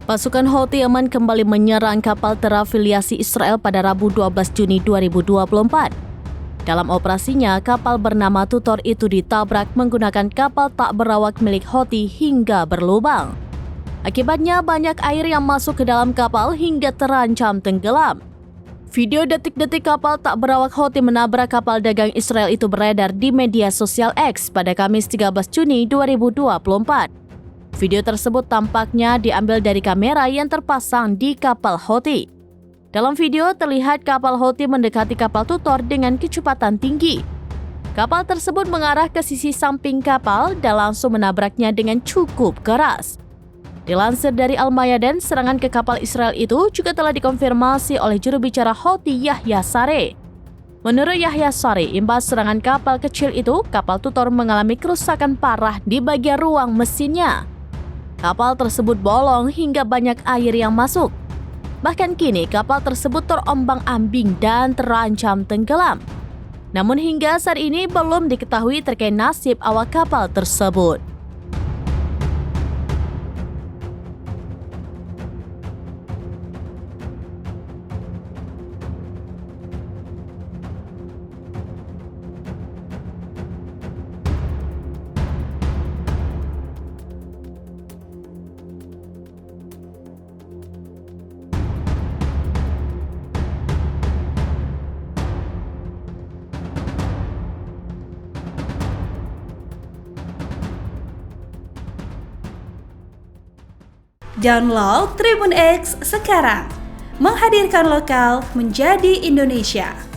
Pasukan Houthi Yaman kembali menyerang kapal terafiliasi Israel pada Rabu 12 Juni 2024. Dalam operasinya, kapal bernama Tutor itu ditabrak menggunakan kapal tak berawak milik Houthi hingga berlubang. Akibatnya banyak air yang masuk ke dalam kapal hingga terancam tenggelam. Video detik-detik kapal tak berawak Houthi menabrak kapal dagang Israel itu beredar di media sosial X pada Kamis 13 Juni 2024. Video tersebut tampaknya diambil dari kamera yang terpasang di kapal Houthi. Dalam video terlihat kapal Houthi mendekati kapal Tutor dengan kecepatan tinggi. Kapal tersebut mengarah ke sisi samping kapal dan langsung menabraknya dengan cukup keras. Dilansir dari Al-Mayadin, serangan ke kapal Israel itu juga telah dikonfirmasi oleh juru bicara Houthi Yahya Saree. Menurut Yahya Saree, imbas serangan kapal kecil itu, kapal Tutor mengalami kerusakan parah di bagian ruang mesinnya. Kapal tersebut bolong hingga banyak air yang masuk. Bahkan kini kapal tersebut terombang-ambing dan terancam tenggelam. Namun hingga saat ini belum diketahui terkait nasib awak kapal tersebut. Download Tribun X sekarang, menghadirkan lokal menjadi Indonesia.